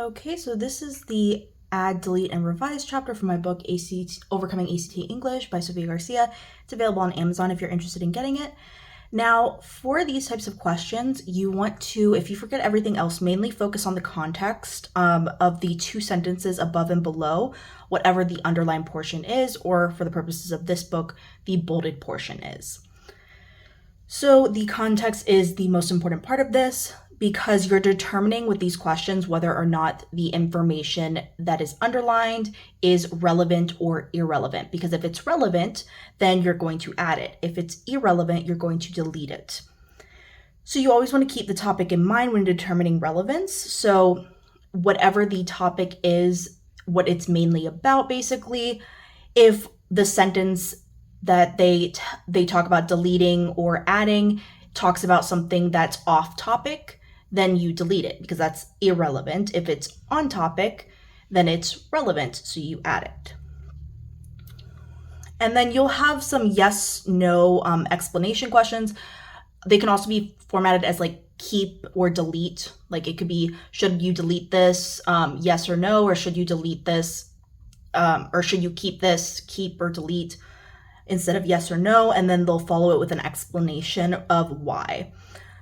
Okay, so this is the Add, Delete, and Revise chapter from my book, Overcoming ACT English by Sophia Garcia. It's available on Amazon if you're interested in getting it. Now, for these types of questions, you want to, if you forget everything else, mainly focus on the context of the two sentences above and below, whatever the underlined portion is, or for the purposes of this book, the bolded portion is. So the context is the most important part of this because you're determining with these questions whether or not the information that is underlined is relevant or irrelevant. Because if it's relevant, then you're going to add it. If it's irrelevant, you're going to delete it. So you always want to keep the topic in mind when determining relevance. So whatever the topic is, what it's mainly about, basically, if the sentence that they talk about deleting or adding talks about something that's off topic, then you delete it because that's irrelevant. If it's on topic, then it's relevant, so you add it. And then you'll have some yes, no explanation questions. They can also be formatted as like keep or delete. Like it could be, should you delete this, yes or no, or should you delete this, or should you keep this, keep or delete, instead of yes or no, and then they'll follow it with an explanation of why.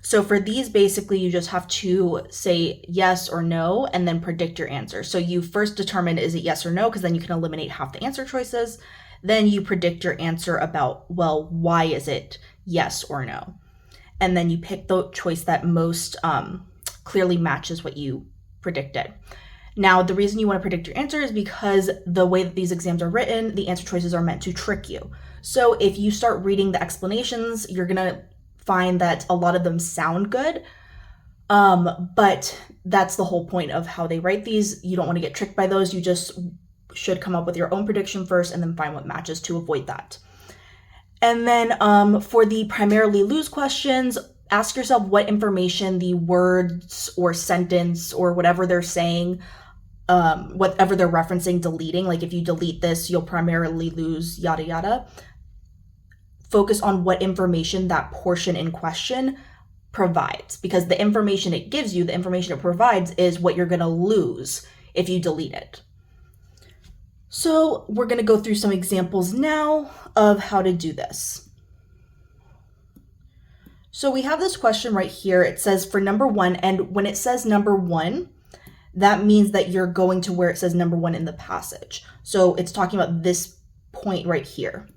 So for these, basically, you just have to say yes or no, and then predict your answer. So you first determine, is it yes or no? Because then you can eliminate half the answer choices. Then you predict your answer about, well, why is it yes or no? And then you pick the choice that most clearly matches what you predicted. Now, the reason you want to predict your answer is because the way that these exams are written, the answer choices are meant to trick you. So if you start reading the explanations, you're going to find that a lot of them sound good, but that's the whole point of how they write these. You don't want to get tricked by those. You just should come up with your own prediction first and then find what matches to avoid that. And then for the primarily lose questions, ask yourself what information the words or sentence or whatever they're saying, whatever they're referencing, deleting, like if you delete this, you'll primarily lose, yada, yada. Focus on what information that portion in question provides, because the information it gives you, the information it provides, is what you're going to lose if you delete it. So we're going to go through some examples now of how to do this. So we have this question right here. It says for number one, and when it says number one, that means that you're going to where it says number one in the passage. So it's talking about this point right here.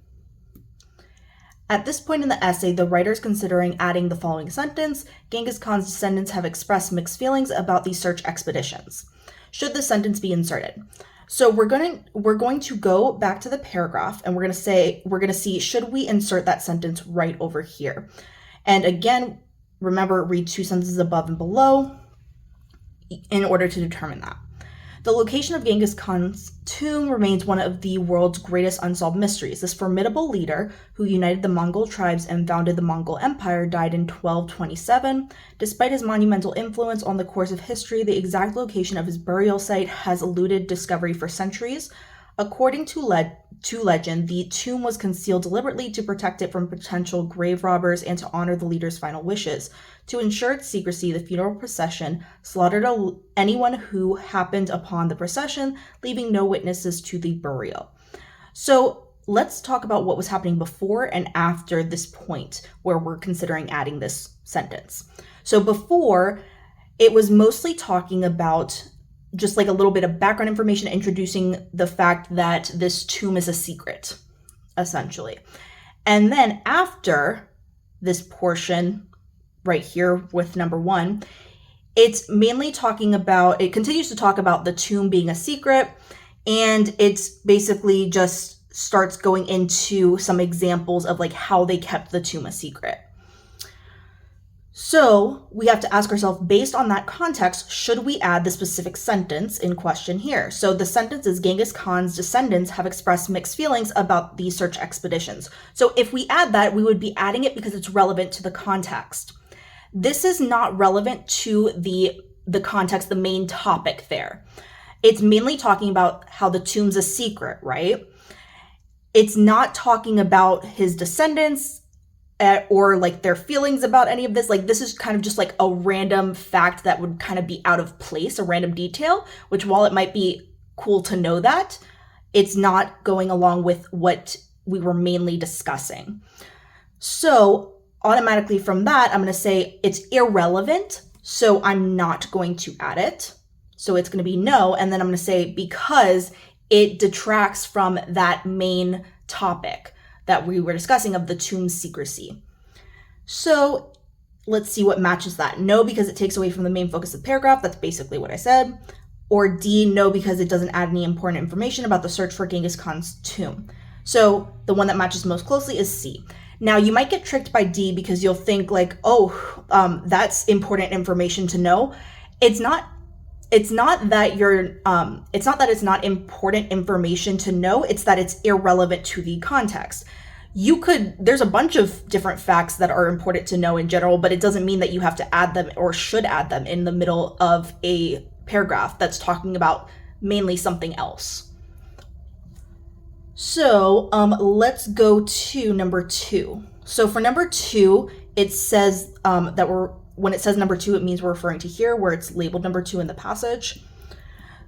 At this point in the essay, the writer is considering adding the following sentence: Genghis Khan's descendants have expressed mixed feelings about these search expeditions. Should the sentence be inserted? So we're going to go back to the paragraph and we're going to see, should we insert that sentence right over here? And again, remember, read two sentences above and below in order to determine that. The location of Genghis Khan's tomb remains one of the world's greatest unsolved mysteries. This formidable leader, who united the Mongol tribes and founded the Mongol Empire, died in 1227. Despite his monumental influence on the course of history, the exact location of his burial site has eluded discovery for centuries. According to legend, the tomb was concealed deliberately to protect it from potential grave robbers and to honor the leader's final wishes. To ensure its secrecy, the funeral procession slaughtered anyone who happened upon the procession, leaving no witnesses to the burial. So let's talk about what was happening before and after this point where we're considering adding this sentence. So before, it was mostly talking about just like a little bit of background information, introducing the fact that this tomb is a secret, essentially. And then after this portion right here with number one, it's mainly talking about, it continues to talk about the tomb being a secret, and it's basically just starts going into some examples of like how they kept the tomb a secret. So we have to ask ourselves, based on that context, should we add the specific sentence in question here? So the sentence is, Genghis Khan's descendants have expressed mixed feelings about these search expeditions. So if we add that, we would be adding it because it's relevant to the context. This is not relevant to the context, the main topic there. It's mainly talking about how the tomb's a secret, right? It's not talking about his descendants. or like their feelings about any of this. Like this is kind of just like a random fact that would kind of be out of place, a random detail, which while it might be cool to know that, it's not going along with what we were mainly discussing. So automatically from that, I'm going to say it's irrelevant, so I'm not going to add it. So it's going to be no, and then I'm going to say because it detracts from that main topic that we were discussing of the tomb secrecy. So let's see what matches that. No, because it takes away from the main focus of the paragraph. That's basically what I said. Or D, no, because it doesn't add any important information about the search for Genghis Khan's tomb. So the one that matches most closely is C. Now you might get tricked by D because you'll think like, oh, that's important information to know. It's not that it's not important information to know, it's that it's irrelevant to the context. There's a bunch of different facts that are important to know in general, but it doesn't mean that you have to add them or should add them in the middle of a paragraph that's talking about mainly something else. So let's go to number 2. So for number 2, it says when it says number 2, it means we're referring to here where it's labeled number 2 in the passage.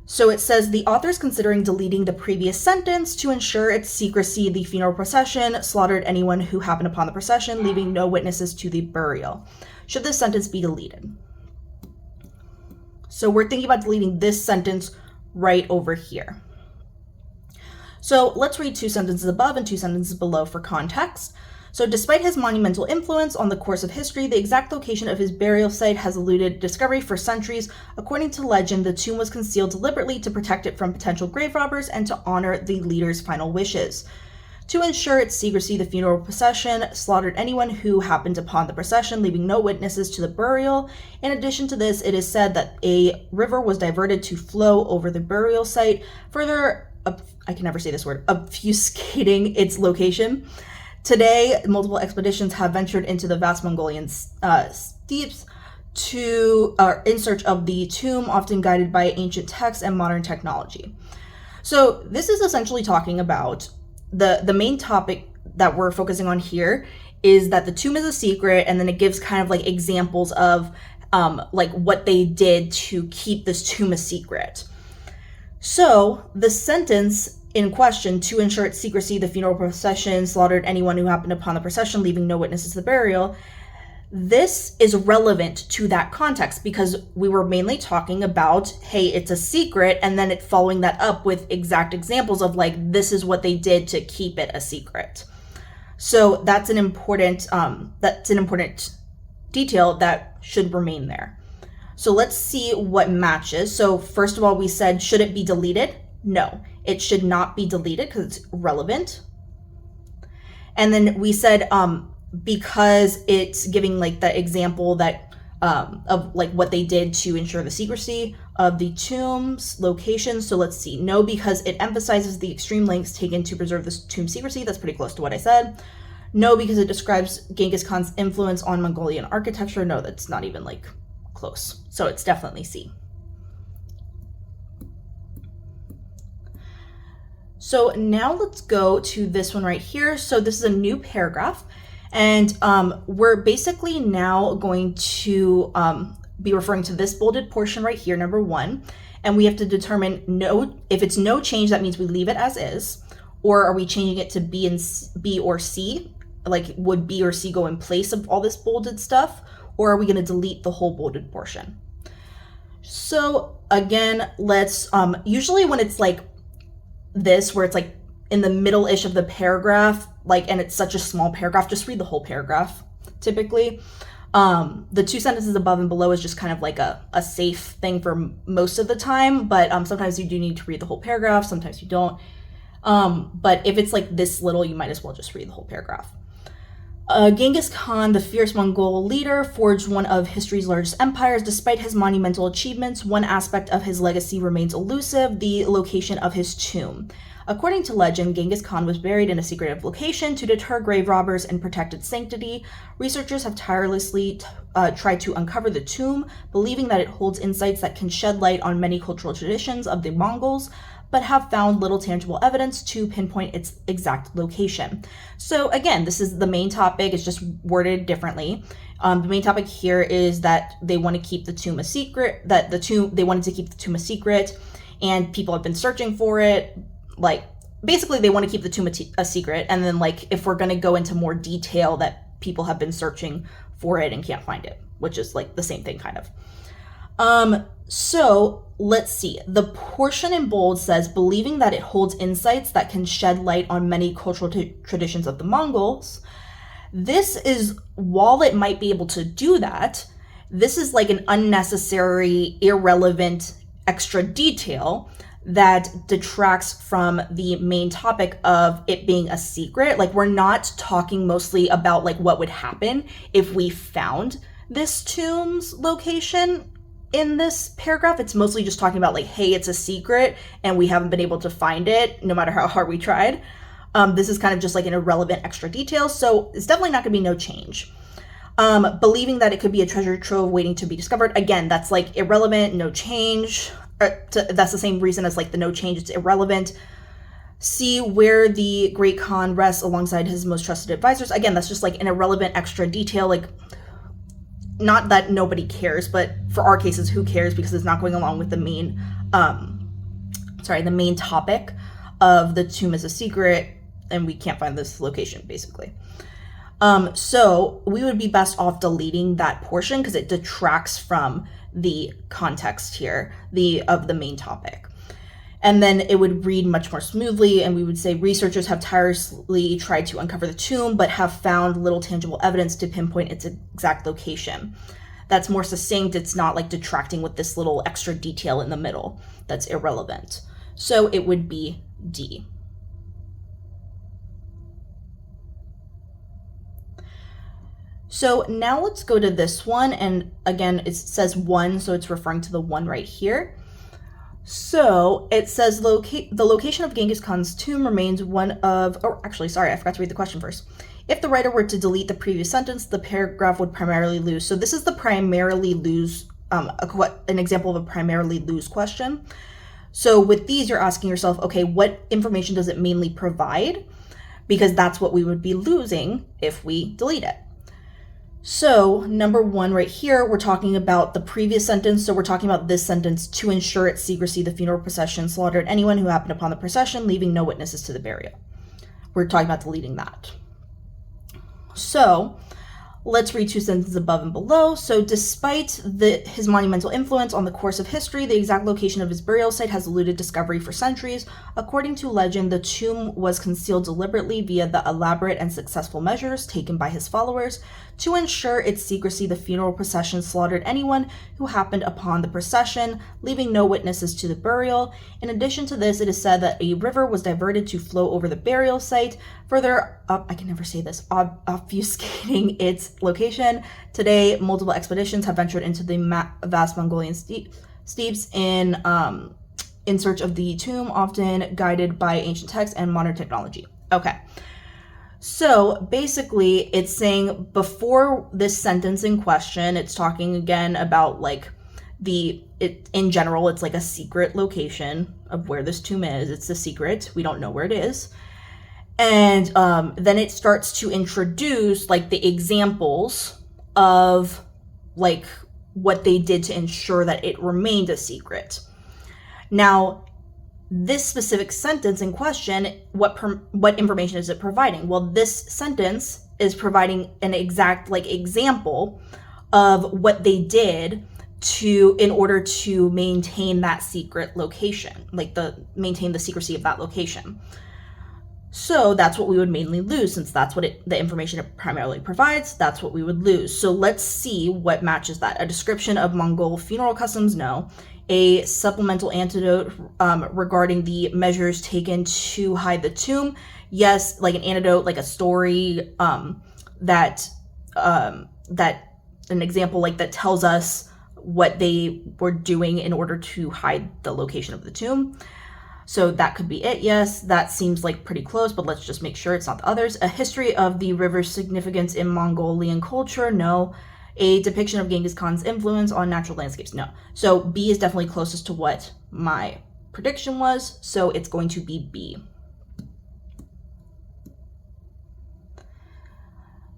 So it says the author is considering deleting the previous sentence to ensure its secrecy. The funeral procession slaughtered anyone who happened upon the procession, leaving no witnesses to the burial. Should this sentence be deleted? So we're thinking about deleting this sentence right over here. So let's read 2 sentences above and 2 sentences below for context. So despite his monumental influence on the course of history, the exact location of his burial site has eluded discovery for centuries. According to legend, the tomb was concealed deliberately to protect it from potential grave robbers and to honor the leader's final wishes. To ensure its secrecy, the funeral procession slaughtered anyone who happened upon the procession, leaving no witnesses to the burial. In addition to this, it is said that a river was diverted to flow over the burial site, further, I can never say this word, obfuscating its location. Today, multiple expeditions have ventured into the vast Mongolian steppes in search of the tomb, often guided by ancient texts and modern technology. So this is essentially talking about the main topic that we're focusing on here is that the tomb is a secret, and then it gives kind of like examples of like what they did to keep this tomb a secret. So the sentence in question, to ensure its secrecy, the funeral procession slaughtered anyone who happened upon the procession, leaving no witnesses to the burial. This is relevant to that context because we were mainly talking about, hey, it's a secret, and then it following that up with exact examples of like, this is what they did to keep it a secret. So that's an important detail that should remain there. So let's see what matches. So first of all, we said, should it be deleted? No, it should not be deleted because it's relevant. And then we said, because it's giving like the example that of like what they did to ensure the secrecy of the tomb's location. So let's see. No, because it emphasizes the extreme lengths taken to preserve this tomb secrecy. That's pretty close to what I said. No, because it describes Genghis Khan's influence on Mongolian architecture. No, that's not even like close. So it's definitely C. So now let's go to this one right here. So this is a new paragraph, and we're basically now going to be referring to this bolded portion right here, number 1, and we have to determine no. If it's no change, that means we leave it as is, or are we changing it to B or C? Like, would B or C go in place of all this bolded stuff, or are we going to delete the whole bolded portion? So again, let's usually when it's like this, where it's like in the middle-ish of the paragraph, like, and it's such a small paragraph, just read the whole paragraph typically. The 2 sentences above and below is just kind of like a safe thing for most of the time, but sometimes you do need to read the whole paragraph, sometimes you don't. But if it's like this little, you might as well just read the whole paragraph. Genghis Khan, the fierce Mongol leader, forged one of history's largest empires. Despite his monumental achievements, one aspect of his legacy remains elusive: the location of his tomb. According to legend, Genghis Khan was buried in a secretive location to deter grave robbers and protect its sanctity. Researchers have tirelessly tried to uncover the tomb, believing that it holds insights that can shed light on many cultural traditions of the Mongols. but have found little tangible evidence to pinpoint its exact location. So again, this is the main topic. It's just worded differently. The main topic here is that they want to keep the tomb a secret, they wanted to keep the tomb a secret, and people have been searching for it. Like, basically they want to keep the tomb a secret, and then like if we're going to go into more detail, that people have been searching for it and can't find it, which is like the same thing kind of. So let's see. The portion in bold says, believing that it holds insights that can shed light on many cultural traditions of the Mongols. This is, while it might be able to do that, this is like an unnecessary, irrelevant extra detail that detracts from the main topic of it being a secret. Like, we're not talking mostly about like what would happen if we found this tomb's location in this paragraph. It's mostly just talking about like, hey, it's a secret and we haven't been able to find it no matter how hard we tried. This is kind of just like an irrelevant extra detail, so it's definitely not going to be no change. Believing that it could be a treasure trove waiting to be discovered. Again, that's like irrelevant, no change. That's the same reason as like the no change, it's irrelevant. See where the Great Khan rests alongside his most trusted advisors. Again, that's just like an irrelevant extra detail. Like, not that nobody cares, but for our cases, who cares, because it's not going along with the main, the main topic of the tomb is a secret and we can't find this location, basically. So we would be best off deleting that portion because it detracts from the context here, of the main topic. And then it would read much more smoothly, and we would say researchers have tirelessly tried to uncover the tomb, but have found little tangible evidence to pinpoint its exact location. That's more succinct. It's not like detracting with this little extra detail in the middle that's irrelevant. So it would be D. So now let's go to this one, and again, it says 1, so it's referring to the 1 right here. So it says the location of Genghis Khan's tomb remains one of, I forgot to read the question first. If the writer were to delete the previous sentence, the paragraph would primarily lose. So this is the primarily lose, an example of a primarily lose question. So with these, you're asking yourself, okay, what information does it mainly provide? Because that's what we would be losing if we delete it. So number 1 right here, we're talking about the previous sentence. So we're talking about this sentence: to ensure its secrecy, the funeral procession slaughtered anyone who happened upon the procession, leaving no witnesses to the burial. We're talking about deleting that. So let's read 2 sentences above and below. So despite his monumental influence on the course of history, the exact location of his burial site has eluded discovery for centuries. According to legend, the tomb was concealed deliberately via the elaborate and successful measures taken by his followers. To ensure its secrecy, the funeral procession slaughtered anyone who happened upon the procession, leaving no witnesses to the burial. In addition to this, it is said that a river was diverted to flow over the burial site, further obfuscating its location. Today, multiple expeditions have ventured into the vast Mongolian steppes in search of the tomb, often guided by ancient texts and modern technology. Okay. So basically, it's saying before this sentence in question, it's talking again about like in general, it's like a secret location of where this tomb is. It's a secret. We don't know where it is. And then it starts to introduce like the examples of like what they did to ensure that it remained a secret. Now, this specific sentence in question, what information is it providing? Well, this sentence is providing an exact like example of what they did in order to maintain that secret location, like maintain the secrecy of that location. So that's what we would mainly lose, since that's what the information it primarily provides. That's what we would lose. So let's see what matches that. A description of Mongol funeral customs, no. A supplemental antidote regarding the measures taken to hide the tomb, yes. Like an antidote, like a story that an example like that tells us what they were doing in order to hide the location of the tomb. So that could be it, yes. That seems like pretty close, but let's just make sure it's not the others. A history of the river's significance in Mongolian culture, no. A depiction of Genghis Khan's influence on natural landscapes, no. So B is definitely closest to what my prediction was, so it's going to be B.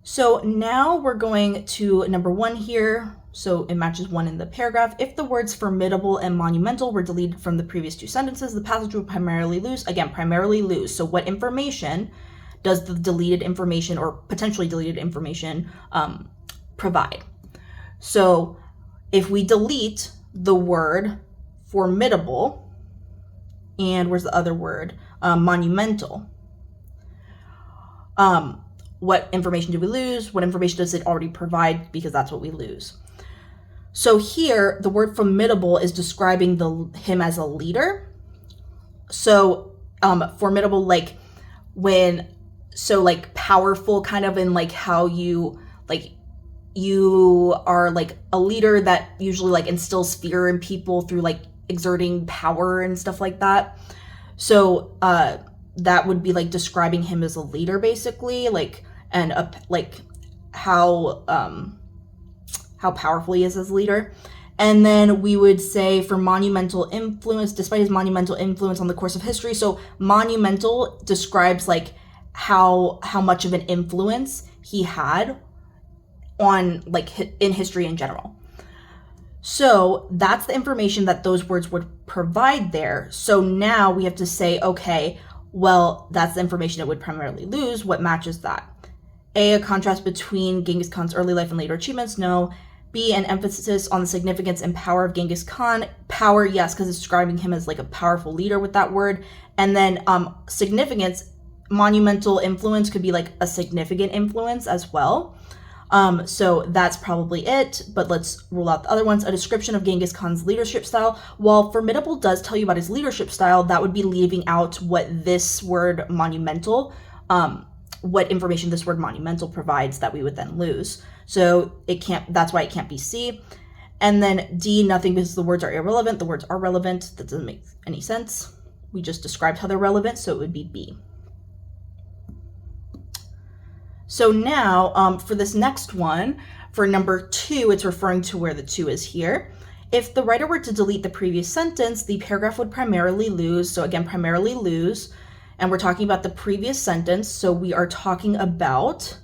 So now we're going to number 1 here. So it matches 1 in the paragraph. If the words formidable and monumental were deleted from the previous 2 sentences, the passage would primarily lose. Again, primarily lose. So what information does the deleted information or potentially deleted information provide? So if we delete the word formidable, and where's the other word? Monumental. What information do we lose? What information does it already provide? Because that's what we lose. So here, the word formidable is describing him as a leader. So formidable, like powerful, kind of in like how you are like a leader that usually like instills fear in people through like exerting power and stuff like that. So that would be like describing him as a leader, basically, like, and like how powerful he is as a leader. And then we would say for monumental influence, despite his monumental influence on the course of history. So monumental describes like how much of an influence he had on like in history in general. So that's the information that those words would provide there. So now we have to say, okay, well, that's the information it would primarily lose. What matches that? A contrast between Genghis Khan's early life and later achievements? No. B, an emphasis on the significance and power of Genghis Khan. Power, yes, because it's describing him as like a powerful leader with that word. And then significance, monumental influence could be like a significant influence as well. So that's probably it, but let's rule out the other ones. A description of Genghis Khan's leadership style. While formidable does tell you about his leadership style, that would be leaving out what this word monumental, what information this word monumental provides that we would then lose. So that's why it can't be C. And then D, nothing, because the words are irrelevant. The words are relevant. That doesn't make any sense. We just described how they're relevant, so it would be B. So now for this next one, for number 2, it's referring to where the 2 is here. If the writer were to delete the previous sentence, the paragraph would primarily lose. So again, primarily lose. And we're talking about the previous sentence. So we are talking about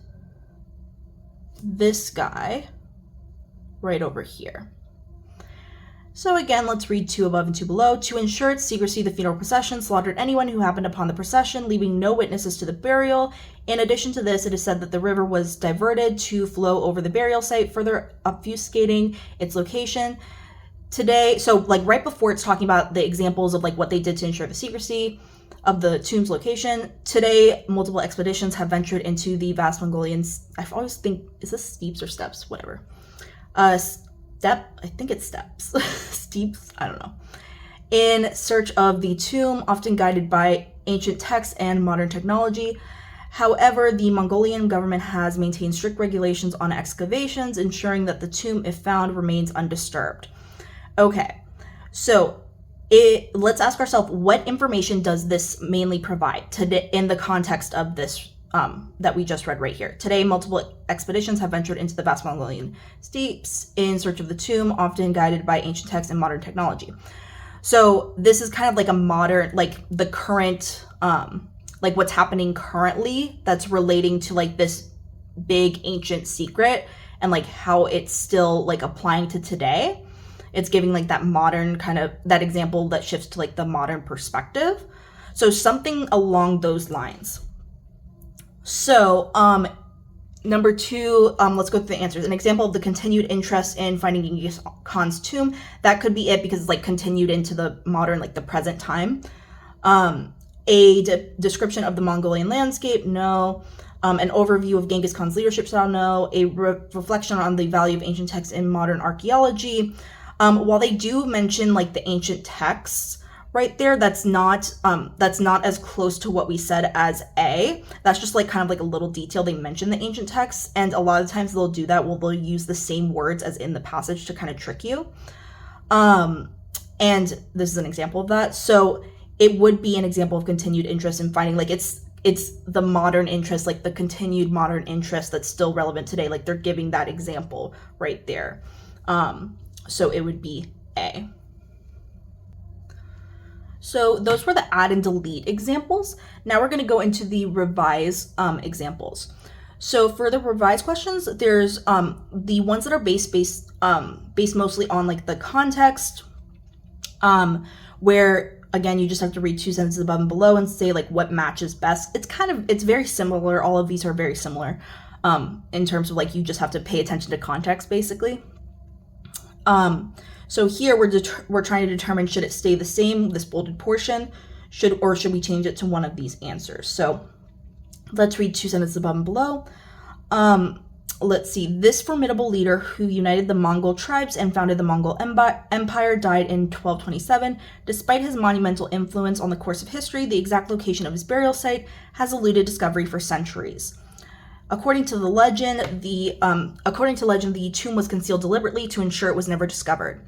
this guy right over here. So again, let's read 2 above and 2 below. To ensure its secrecy, the funeral procession slaughtered anyone who happened upon the procession, leaving no witnesses to the burial. In addition to this, it is said that the river was diverted to flow over the burial site, further obfuscating its location. Today, so like right before it's talking about the examples of like what they did to ensure the secrecy of the tomb's location. Today, multiple expeditions have ventured into the vast Mongolian, I always think, is this steeps or steppes? Whatever. I think it's steppes. Steeps, I don't know. In search of the tomb, often guided by ancient texts and modern technology. However, the Mongolian government has maintained strict regulations on excavations, ensuring that the tomb, if found, remains undisturbed. Okay, so let's ask ourselves, what information does this mainly provide today in the context of this that we just read right here? Today, multiple expeditions have ventured into the vast Mongolian steppes in search of the tomb, often guided by ancient texts and modern technology. So this is kind of like a modern, like the current, like what's happening currently that's relating to like this big ancient secret and like how it's still like applying to today. It's giving like that modern kind of, that example that shifts to like the modern perspective. So something along those lines. So number 2, let's go through the answers. An example of the continued interest in finding Genghis Khan's tomb. That could be it because it's like continued into the modern, like the present time. A description of the Mongolian landscape, no. An overview of Genghis Khan's leadership style, no. A reflection on the value of ancient texts in modern archaeology. While they do mention like the ancient texts right there, that's not as close to what we said as A. That's just like kind of like a little detail. They mention the ancient texts, and a lot of times they'll do that. They'll use the same words as in the passage to kind of trick you. And this is an example of that. So it would be an example of continued interest in finding, like it's the modern interest, like the continued modern interest that's still relevant today. Like they're giving that example right there. So it would be A. So those were the add and delete examples. Now we're going to go into the revise examples. So for the revised questions, there's the ones that are based mostly on like the context, where again you just have to read 2 sentences above and below and say like what matches best. It's very similar. All of these are very similar in terms of like you just have to pay attention to context basically. So here we're trying to determine, should it stay the same, this bolded portion, should we change it to one of these answers? So let's read 2 sentences above and below. Let's see. This formidable leader who united the Mongol tribes and founded the Mongol Empire died in 1227. Despite his monumental influence on the course of history, the exact location of his burial site has eluded discovery for centuries. According to legend, the tomb was concealed deliberately to ensure it was never discovered.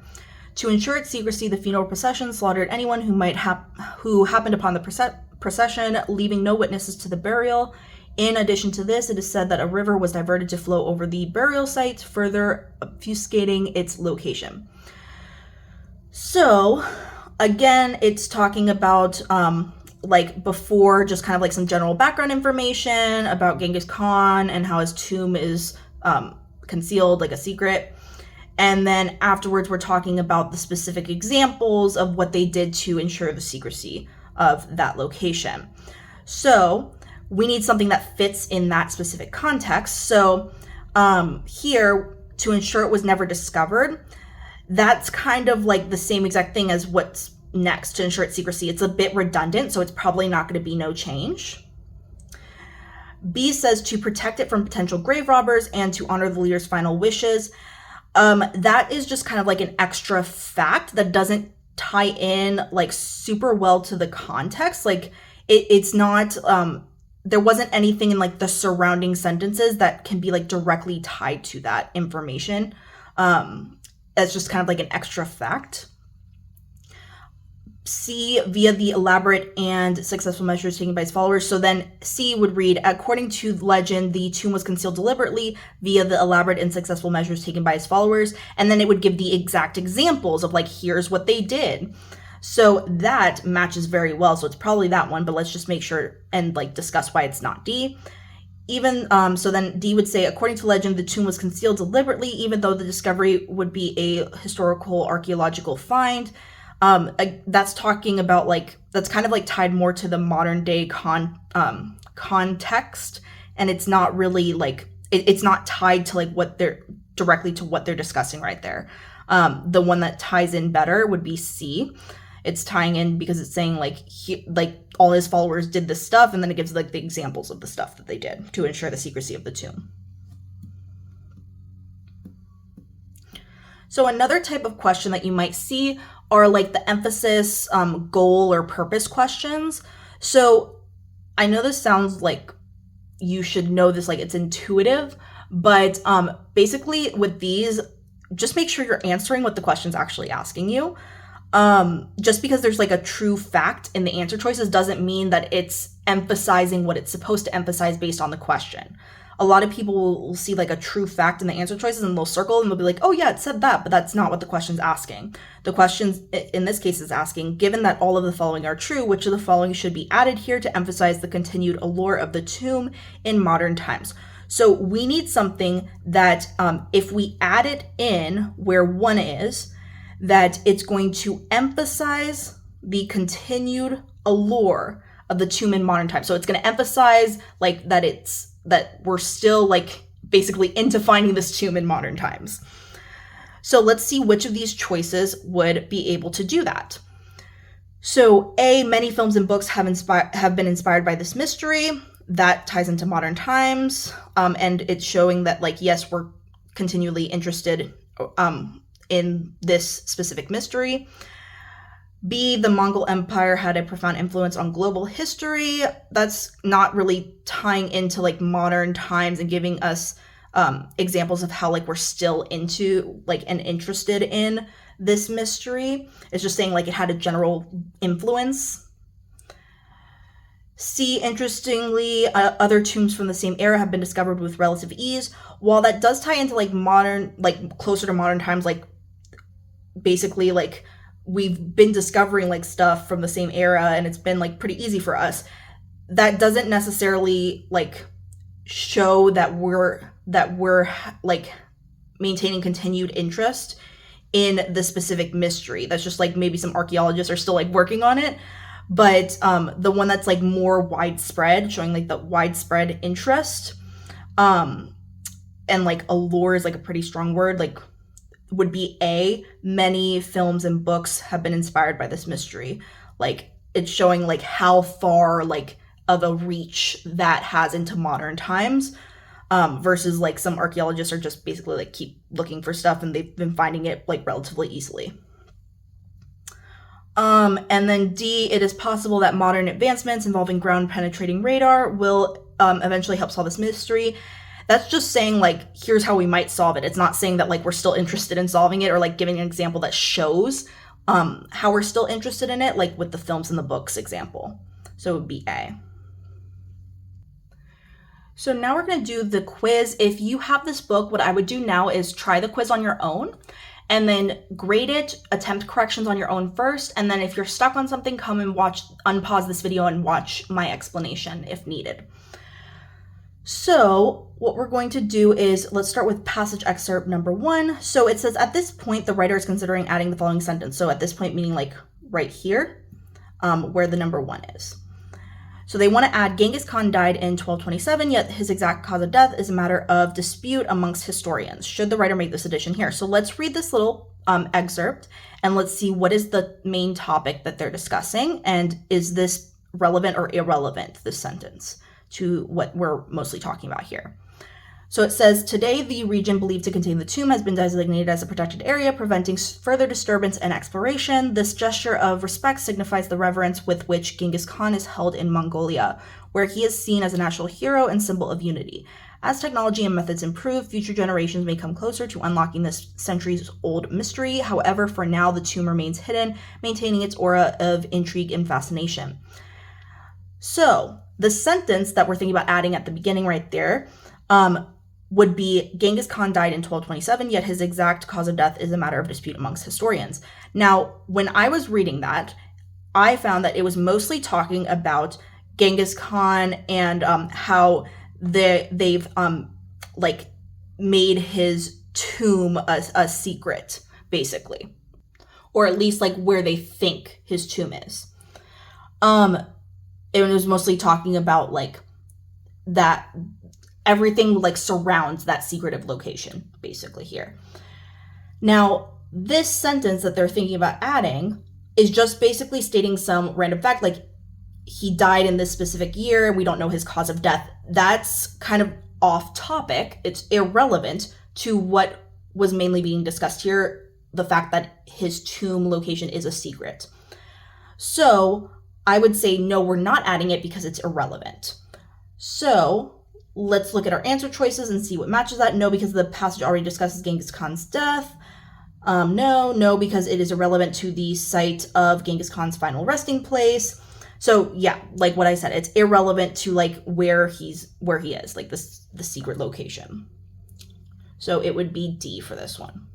To ensure its secrecy, the funeral procession slaughtered anyone who happened upon the procession, leaving no witnesses to the burial. In addition to this, it is said that a river was diverted to flow over the burial site, further obfuscating its location. So, again, it's talking about like before, just kind of like some general background information about Genghis Khan and how his tomb is concealed, like a secret. And then afterwards, we're talking about the specific examples of what they did to ensure the secrecy of that location. So we need something that fits in that specific context. So here, to ensure it was never discovered, that's kind of like the same exact thing as what's next, to ensure its secrecy. It's a bit redundant, so it's probably not going to be no change. B says to protect it from potential grave robbers and to honor the leader's final wishes. That is just kind of like an extra fact that doesn't tie in like super well to the context. Like it's not, there wasn't anything in like the surrounding sentences that can be like directly tied to that information. It's just kind of like an extra fact. C, via the elaborate and successful measures taken by his followers. So then C would read, according to legend, the tomb was concealed deliberately via the elaborate and successful measures taken by his followers. And then it would give the exact examples of like, here's what they did. So that matches very well. So it's probably that one, but let's just make sure and like discuss why it's not D. Even, so then D would say, according to legend, the tomb was concealed deliberately, even though the discovery would be a historical archaeological find. That's talking about like, that's kind of like tied more to the modern day context, and it's not really like, it's not tied to like what they're directly to what they're discussing right there. The one that ties in better would be C. It's tying in because it's saying like like all his followers did this stuff, and then it gives like the examples of the stuff that they did to ensure the secrecy of the tomb. So another type of question that you might see are like the emphasis, goal, or purpose questions. So I know this sounds like you should know this, like it's intuitive, but basically with these, just make sure you're answering what the question's actually asking you. Just because there's like a true fact in the answer choices doesn't mean that it's emphasizing what it's supposed to emphasize based on the question. A lot of people will see like a true fact in the answer choices and they'll circle and they'll be like, oh yeah, it said that, but that's not what the question's asking. The question in this case is asking, given that all of the following are true, which of the following should be added here to emphasize the continued allure of the tomb in modern times? So we need something that if we add it in where one is, that it's going to emphasize the continued allure of the tomb in modern times. So it's going to emphasize like that we're still like basically into finding this tomb in modern times. So let's see which of these choices would be able to do that. So A, many films and books have been inspired by this mystery. That ties into modern times. And it's showing that like, yes, we're continually interested in this specific mystery. B, the Mongol Empire had a profound influence on global history. That's not really tying into like modern times and giving us examples of how like we're still into like and interested in this mystery. It's just saying like it had a general influence. C, interestingly, other tombs from the same era have been discovered with relative ease. While that does tie into like modern, like closer to modern times, like basically like we've been discovering like stuff from the same era and it's been like pretty easy for us, that doesn't necessarily like show that we're like maintaining continued interest in the specific mystery. That's just like maybe some archaeologists are still like working on it. But the one that's like more widespread, showing like the widespread interest, and like allure is like a pretty strong word, like would be A. Many films and books have been inspired by this mystery. Like it's showing like how far like of a reach that has into modern times, versus like some archaeologists are just basically like keep looking for stuff and they've been finding it like relatively easily. And then D, it is possible that modern advancements involving ground penetrating radar will eventually help solve this mystery. That's just saying like, here's how we might solve it. It's not saying that like we're still interested in solving it or like giving an example that shows how we're still interested in it, like with the films and the books example. So it would be A. So now we're going to do the quiz. If you have this book, what I would do now is try the quiz on your own and then grade it, attempt corrections on your own first. And then if you're stuck on something, come and unpause this video and watch my explanation if needed. So what we're going to do is, let's start with passage excerpt number 1. So it says, at this point, the writer is considering adding the following sentence. So at this point, meaning like right here, where the number 1 is. So they want to add, Genghis Khan died in 1227, yet his exact cause of death is a matter of dispute amongst historians. Should the writer make this addition here? So let's read this little excerpt and let's see what is the main topic that they're discussing, and is this relevant or irrelevant, this sentence, to what we're mostly talking about here. So it says, today the region believed to contain the tomb has been designated as a protected area, preventing further disturbance and exploration. This gesture of respect signifies the reverence with which Genghis Khan is held in Mongolia, where he is seen as a national hero and symbol of unity. As technology and methods improve, future generations may come closer to unlocking this centuries-old mystery. However, for now, the tomb remains hidden, maintaining its aura of intrigue and fascination. So the sentence that we're thinking about adding at the beginning right there, would be, Genghis Khan died in 1227, yet his exact cause of death is a matter of dispute amongst historians. Now, when I was reading that, I found that it was mostly talking about Genghis Khan and how they've like made his tomb a secret, basically, or at least like where they think his tomb is. It was mostly talking about like that everything like surrounds that secretive location, basically here. Now, this sentence that they're thinking about adding is just basically stating some random fact, like he died in this specific year and we don't know his cause of death. That's kind of off topic. It's irrelevant to what was mainly being discussed here, the fact that his tomb location is a secret. So I would say, no, we're not adding it because it's irrelevant. So let's look at our answer choices and see what matches that. No, because the passage already discusses Genghis Khan's death. No, because it is irrelevant to the site of Genghis Khan's final resting place. So yeah, like what I said, it's irrelevant to like where he is, like the secret location. So it would be D for this one.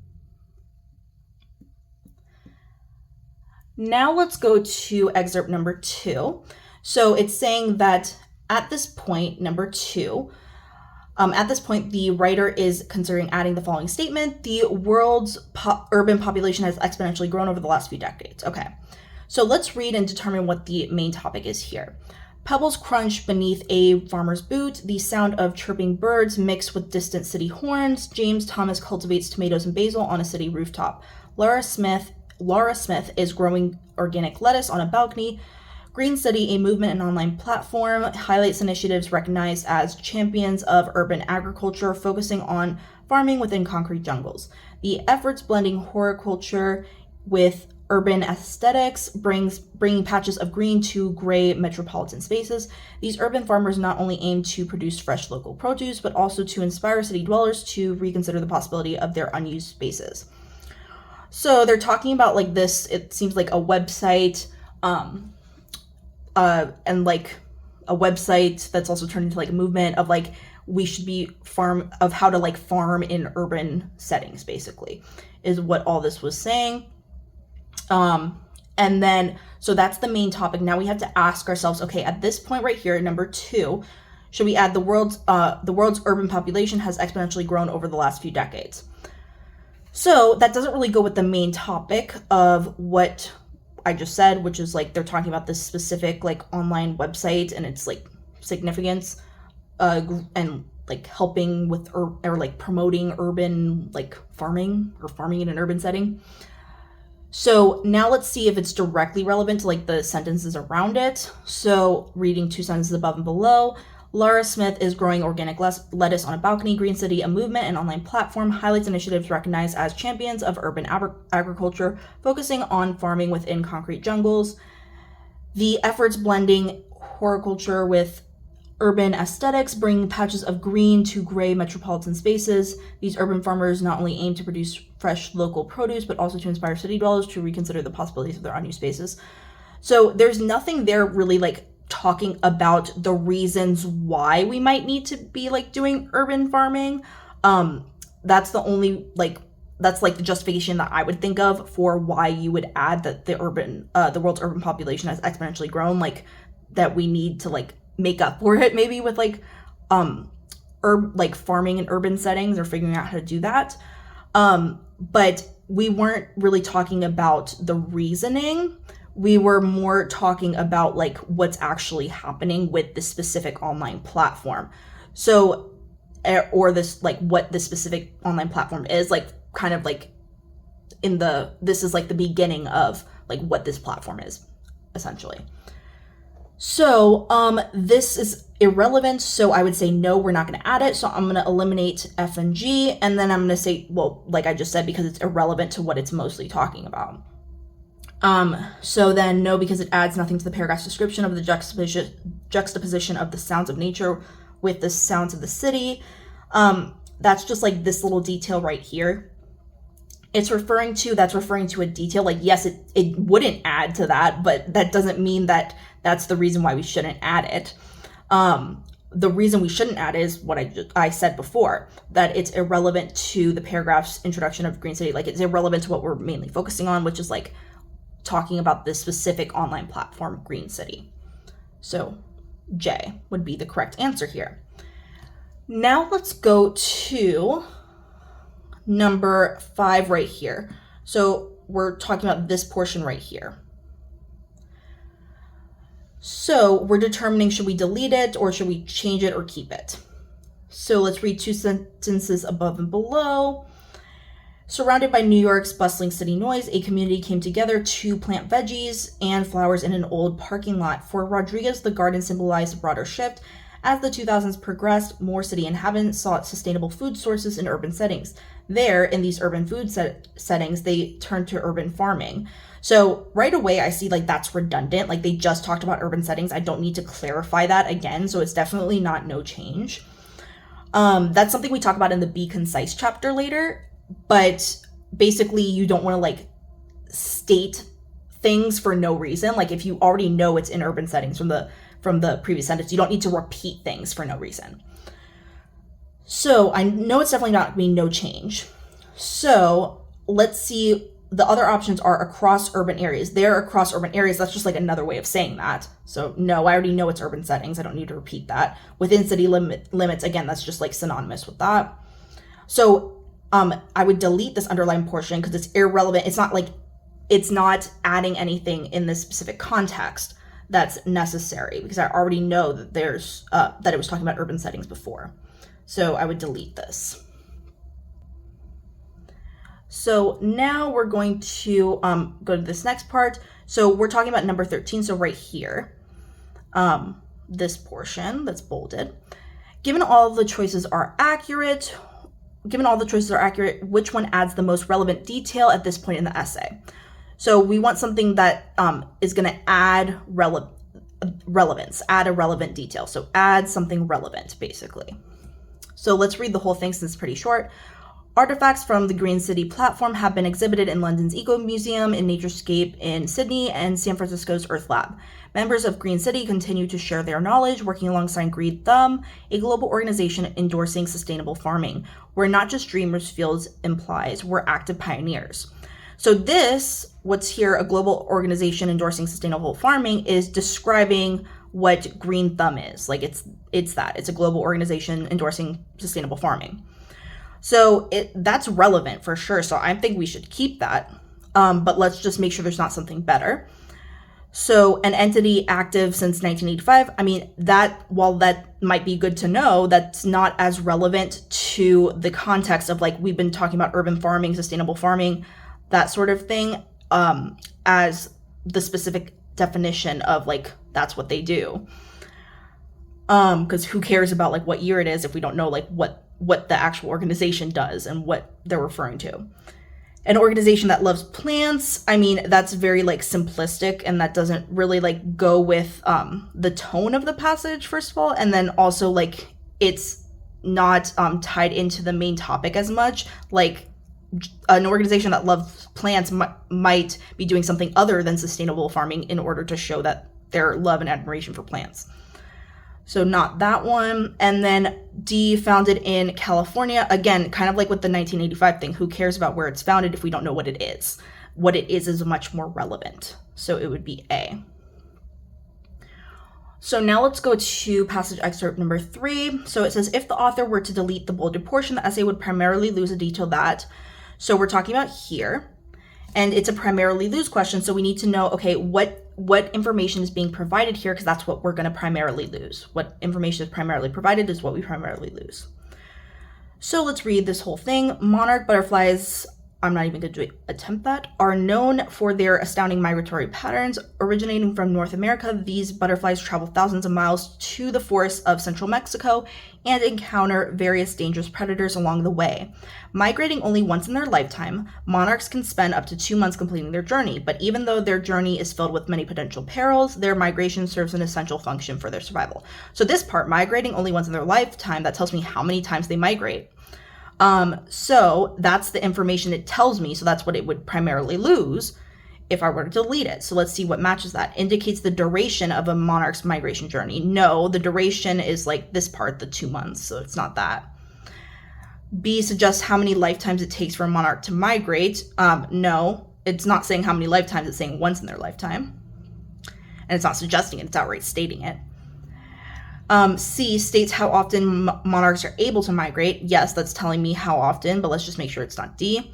Now let's go to excerpt number 2. So it's saying that at this point, number 2, at this point, the writer is considering adding the following statement: the world's urban population has exponentially grown over the last few decades. Okay, so let's read and determine what the main topic is here. Pebbles crunch beneath a farmer's boot. The sound of chirping birds mixed with distant city horns. James Thomas cultivates tomatoes and basil on a city rooftop. Laura Smith is growing organic lettuce on a balcony. Green City, a movement and online platform, highlights initiatives recognized as champions of urban agriculture, focusing on farming within concrete jungles. The efforts blending horticulture with urban aesthetics, bringing patches of green to gray metropolitan spaces. These urban farmers not only aim to produce fresh local produce, but also to inspire city dwellers to reconsider the possibility of their unused spaces. So they're talking about like this, it seems like a website, and like a website that's also turned into like a movement of like we should be of how to like farm in urban settings, basically, is what all this was saying. And then, so that's the main topic. Now we have to ask ourselves, okay, at this point right here, number 2, should we add the world's urban population has exponentially grown over the last few decades? So that doesn't really go with the main topic of what I just said, which is like they're talking about this specific like online website and its like significance, and like helping with or like promoting urban like farming or farming in an urban setting. So now let's see if it's directly relevant to like the sentences around it. So reading 2 sentences above and below. Laura Smith is growing organic lettuce on a balcony. Green City, a movement and online platform, highlights initiatives recognized as champions of urban agriculture, focusing on farming within concrete jungles. The efforts blending horticulture with urban aesthetics, bringing patches of green to gray metropolitan spaces. These urban farmers not only aim to produce fresh local produce, but also to inspire city dwellers to reconsider the possibilities of their unused spaces. So there's nothing there really like talking about the reasons why we might need to be like doing urban farming. That's the only like that's like the justification that I would think of for why you would add that the world's urban population has exponentially grown, like that we need to like make up for it maybe with like like farming in urban settings or figuring out how to do that. But we weren't really talking about the reasoning. We were more talking about like what's actually happening with the specific online platform. So, or this, like what the specific online platform is, like kind of like this is like the beginning of like what this platform is, essentially. So, this is irrelevant. So I would say, no, we're not going to add it. So I'm going to eliminate F and G. And then I'm going to say, well, like I just said, because it's irrelevant to what it's mostly talking about. So then no, because it adds nothing to the paragraph's description of the juxtaposition of the sounds of nature with the sounds of the city. That's just like this little detail right here. That's referring to a detail. Like, yes, it wouldn't add to that, but that doesn't mean that that's the reason why we shouldn't add it. The reason we shouldn't add it is what I said before, that it's irrelevant to the paragraph's introduction of Green City. Like, it's irrelevant to what we're mainly focusing on, which is like talking about this specific online platform, Green City. So J would be the correct answer here. Now let's go to number 5 right here. So we're talking about this portion right here. So we're determining, should we delete it or should we change it or keep it? So let's read 2 sentences above and below. Surrounded by New York's bustling city noise, a community came together to plant veggies and flowers in an old parking lot. For Rodriguez, the garden symbolized a broader shift. As the 2000s progressed, more city inhabitants sought sustainable food sources in urban settings. There, in these urban food settings, they turned to urban farming. So right away, I see like that's redundant. Like they just talked about urban settings. I don't need to clarify that again. So it's definitely not no change. That's something we talk about in the Be Concise chapter later. But basically, you don't want to like state things for no reason. Like if you already know it's in urban settings from the previous sentence, you don't need to repeat things for no reason. So I know it's definitely not going to be no change. So let's see. The other options are across urban areas. They're across urban areas. That's just like another way of saying that. So no, I already know it's urban settings. I don't need to repeat that. Within city limits, again, that's just like synonymous with that. So I would delete this underlined portion because it's irrelevant. It's not adding anything in this specific context that's necessary, because I already know that that it was talking about urban settings before. So I would delete this. So now we're going to go to this next part. So we're talking about number 13. So right here, this portion that's bolded. Given all the choices are accurate, which one adds the most relevant detail at this point in the essay? So we want something that is going to add relevance, add a relevant detail. So add something relevant, basically. So let's read the whole thing since it's pretty short. Artifacts from the Green City platform have been exhibited in London's Eco Museum, in Naturescape in Sydney, and San Francisco's Earth Lab. Members of Green City continue to share their knowledge, working alongside Green Thumb, a global organization endorsing sustainable farming. We're not just dreamers, Fields implies, we're active pioneers. So this, what's here, a global organization endorsing sustainable farming, is describing what Green Thumb is. Like it's a global organization endorsing sustainable farming. So that's relevant for sure. So I think we should keep that. But let's just make sure there's not something better. So an entity active since 1985, I mean, while that might be good to know, that's not as relevant to the context of like we've been talking about urban farming, sustainable farming, that sort of thing, as the specific definition of like that's what they do. Because who cares about like what year it is if we don't know like what the actual organization does and what they're referring to. An organization that loves plants, I mean, that's very like simplistic, and that doesn't really like go with the tone of the passage, first of all, and then also like it's not tied into the main topic as much. Like an organization that loves plants might be doing something other than sustainable farming in order to show that their love and admiration for plants. So not that one. And then D, founded in California. Again, kind of like with the 1985 thing. Who cares about where it's founded if we don't know what it is? What it is much more relevant. So it would be A. So now let's go to passage excerpt number 3. So it says, if the author were to delete the bolded portion, the essay would primarily lose a detail that. So we're talking about here. And it's a primarily lose question. So we need to know, okay, what information is being provided here, because that's what we're going to primarily lose. What information is primarily provided is what we primarily lose. So let's read this whole thing. Monarch butterflies, I'm not even going to attempt that, are known for their astounding migratory patterns. Originating from North America, these butterflies travel thousands of miles to the forests of central Mexico and encounter various dangerous predators along the way. Migrating only once in their lifetime, monarchs can spend up to 2 months completing their journey, but even though their journey is filled with many potential perils, their migration serves an essential function for their survival. So this part, migrating only once in their lifetime, that tells me how many times they migrate. So that's the information it tells me, so that's what it would primarily lose if I were to delete it. So let's see what matches that. Indicates the duration of a monarch's migration journey. No, the duration is like this part, the 2 months, so it's not that. B, suggests how many lifetimes it takes for a monarch to migrate. No, it's not saying how many lifetimes, it's saying once in their lifetime. And it's not suggesting it, it's outright stating it. C, states how often monarchs are able to migrate. Yes, that's telling me how often, but let's just make sure it's not D.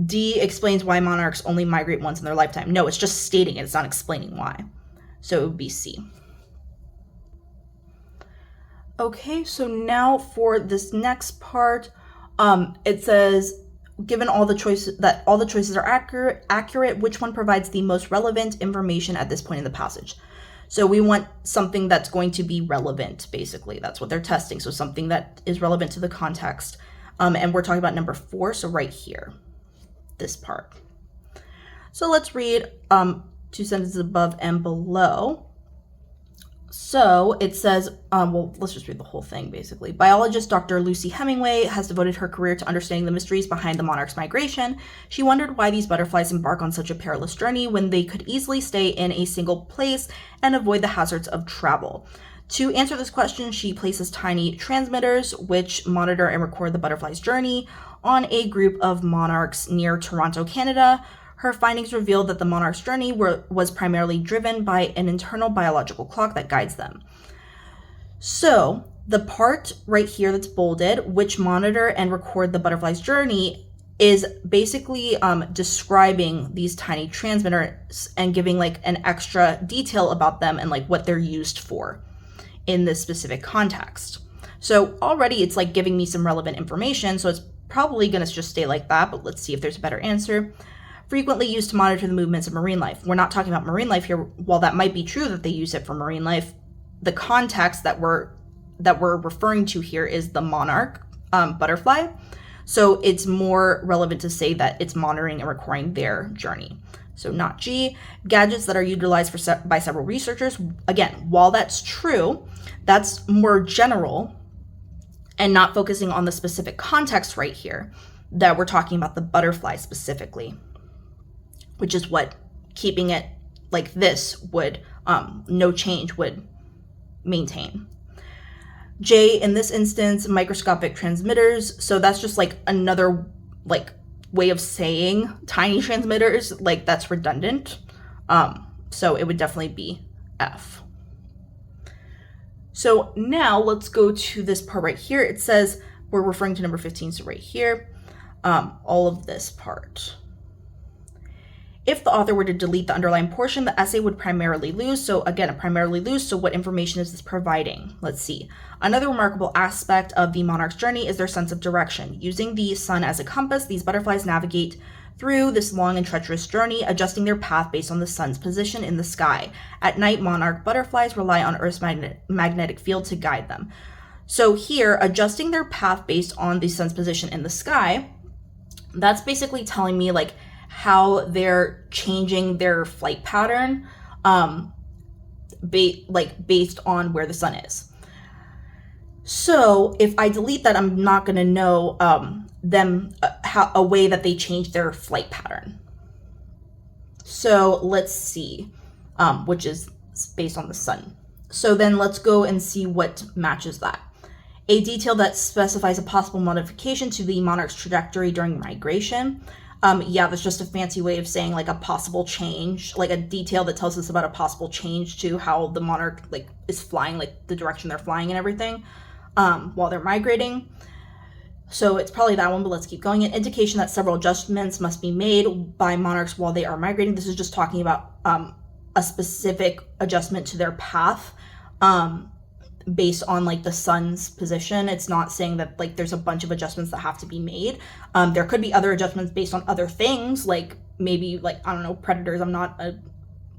D, explains why monarchs only migrate once in their lifetime. No, it's just stating it. It's not explaining why. So it would be C. Okay, so now for this next part, it says, given all the choices are accurate, which one provides the most relevant information at this point in the passage? So we want something that's going to be relevant, basically. That's what they're testing. So something that is relevant to the context. And we're talking about number 4, so right here, this part. So let's read 2 sentences above and below. So it says, well, let's just read the whole thing, basically. Biologist Dr. Lucy Hemingway has devoted her career to understanding the mysteries behind the monarch's migration. She wondered why these butterflies embark on such a perilous journey when they could easily stay in a single place and avoid the hazards of travel. To answer this question, she places tiny transmitters, which monitor and record the butterfly's journey, on a group of monarchs near Toronto, Canada. Her findings revealed that the monarch's journey was primarily driven by an internal biological clock that guides them. So the part right here that's bolded, which monitor and record the butterfly's journey, is basically describing these tiny transmitters and giving like an extra detail about them and like what they're used for in this specific context. So already it's like giving me some relevant information, so it's probably going to just stay like that, but let's see if there's a better answer. Frequently used to monitor the movements of marine life. We're not talking about marine life here. While that might be true that they use it for marine life, the context that we're referring to here is the monarch butterfly. So it's more relevant to say that it's monitoring and recording their journey. So not G. Gadgets that are utilized by several researchers. Again, while that's true, that's more general and not focusing on the specific context right here that we're talking about the butterfly specifically, which is what keeping it like this would, no change would maintain. J, in this instance, microscopic transmitters. So that's just like another like way of saying tiny transmitters, like that's redundant. So it would definitely be F. So now let's go to this part right here. It says we're referring to number 15, so right here, all of this part. If the author were to delete the underlying portion, the essay would primarily lose. So again, primarily lose. So what information is this providing? Let's see. Another remarkable aspect of the monarch's journey is their sense of direction. Using the sun as a compass, these butterflies navigate through this long and treacherous journey, adjusting their path based on the sun's position in the sky. At night, monarch butterflies rely on Earth's magnetic field to guide them. So here, adjusting their path based on the sun's position in the sky, that's basically telling me like how they're changing their flight pattern based on where the sun is. So if I delete that, I'm not going to know a way that they change their flight pattern. So let's see, which is based on the sun. So then let's go and see what matches that. A detail that specifies a possible modification to the monarch's trajectory during migration. Yeah, that's just a fancy way of saying like a possible change, like a detail that tells us about a possible change to how the monarch like is flying, like the direction they're flying and everything, while they're migrating. So it's probably that one, but let's keep going. An indication that several adjustments must be made by monarchs while they are migrating. This is just talking about a specific adjustment to their path based on like the sun's position. It's not saying that like there's a bunch of adjustments that have to be made. There could be other adjustments based on other things, like maybe like, I don't know, predators. I'm not a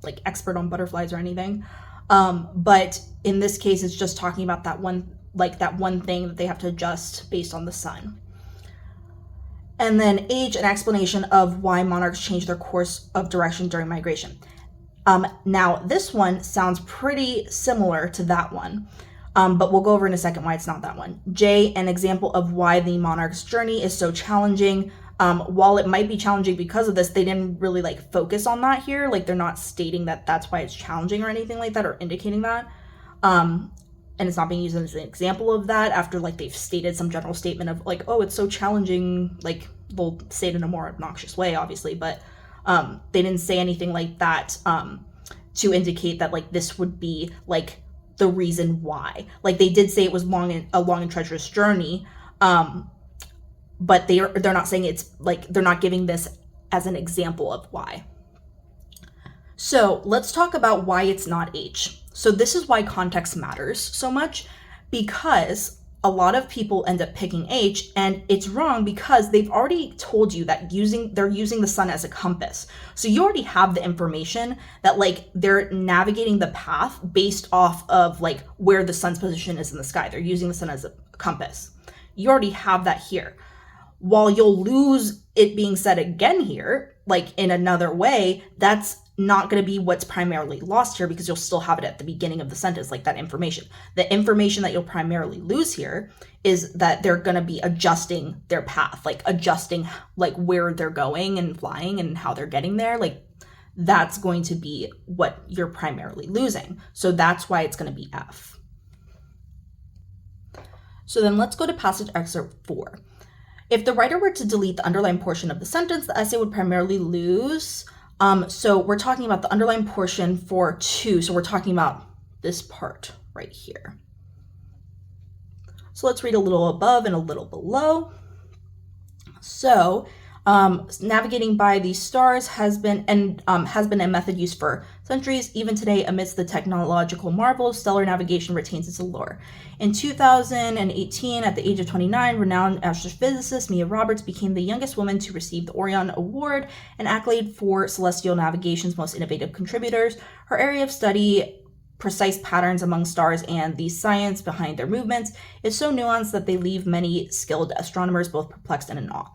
like expert on butterflies or anything. But in this case, it's just talking about that one thing that they have to adjust based on the sun. And then H, an explanation of why monarchs change their course of direction during migration. Now this one sounds pretty similar to that one. But we'll go over in a second why it's not that one. J, an example of why the monarch's journey is so challenging. While it might be challenging because of this, they didn't really like focus on that here. Like they're not stating that that's why it's challenging or anything like that, or indicating that. And it's not being used as an example of that after like they've stated some general statement of like, oh, it's so challenging. Like they'll say it in a more obnoxious way, obviously, but they didn't say anything like that to indicate that like this would be like the reason why. Like they did say it was a long and treacherous journey, but they're not saying it's like, they're not giving this as an example of why. So let's talk about why it's not H. So this is why context matters so much, because a lot of people end up picking H, and it's wrong because they've already told you that they're using the sun as a compass. So you already have the information that like they're navigating the path based off of like where the sun's position is in the sky. They're using the sun as a compass. You already have that here. While you'll lose it being said again here, like in another way, that's not going to be what's primarily lost here, because you'll still have it at the beginning of the sentence, like that information. The information that you'll primarily lose here is that they're going to be adjusting their path, like adjusting like where they're going and flying and how they're getting there. Like that's going to be what you're primarily losing. So that's why it's going to be F. So then let's go to passage excerpt 4. If the writer were to delete the underlined portion of the sentence, the essay would primarily lose. So we're talking about the underlined portion for 2. So we're talking about this part right here. So let's read a little above and a little below. So navigating by these stars has been a method used for centuries. Even today, amidst the technological marvels, stellar navigation retains its allure. In 2018, at the age of 29, renowned astrophysicist Mia Roberts became the youngest woman to receive the Orion Award, an accolade for celestial navigation's most innovative contributors. Her area of study, precise patterns among stars and the science behind their movements, is so nuanced that they leave many skilled astronomers both perplexed and in awe.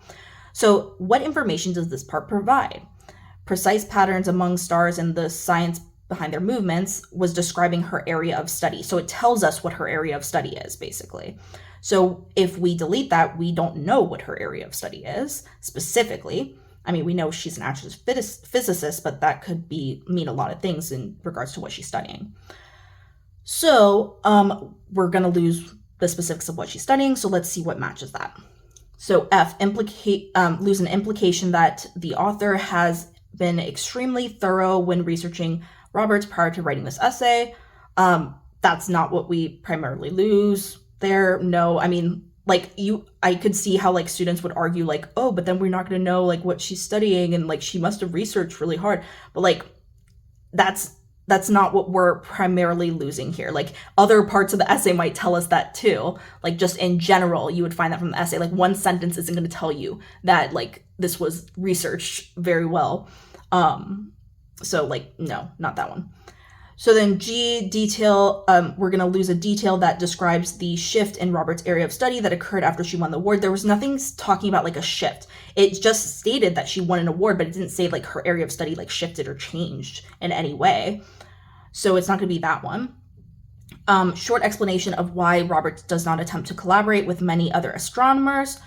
So what information does this part provide? Precise patterns among stars and the science behind their movements was describing her area of study. So it tells us what her area of study is, basically. So if we delete that, we don't know what her area of study is specifically. I mean, we know she's an astrophysicist, but that could mean a lot of things in regards to what she's studying. So we're going to lose the specifics of what she's studying. So let's see what matches that. So F, lose an implication that the author has been extremely thorough when researching Roberts prior to writing this essay. That's not what we primarily lose there. No, I mean, like I could see how like students would argue like, oh, but then we're not going to know like what she's studying and like she must have researched really hard. But like that's not what we're primarily losing here. Like other parts of the essay might tell us that too. Like just in general, you would find that from the essay. Like one sentence isn't going to tell you that like this was researched very well. So like, no, not that one. So then G, detail, we're going to lose a detail that describes the shift in Robert's area of study that occurred after she won the award. There was nothing talking about like a shift. It just stated that she won an award, but it didn't say like her area of study like shifted or changed in any way. So it's not going to be that one. Short explanation of why Roberts does not attempt to collaborate with many other astronomers.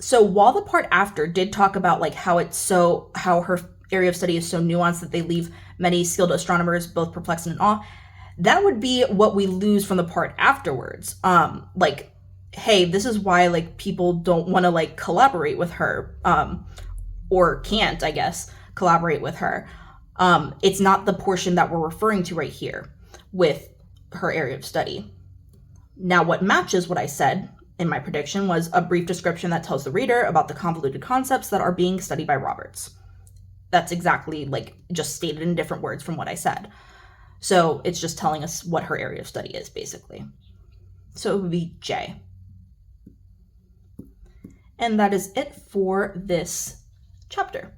So while the part after did talk about like how her area of study is so nuanced that they leave many skilled astronomers both perplexed and in awe, that would be what we lose from the part afterwards. Like, hey, this is why like people don't want to like collaborate with her, or can't, I guess, collaborate with her. It's not the portion that we're referring to right here with her area of study. Now, what matches what I said in my prediction was a brief description that tells the reader about the convoluted concepts that are being studied by Roberts. That's exactly like just stated in different words from what I said. So it's just telling us what her area of study is, basically. So it would be J. And that is it for this chapter.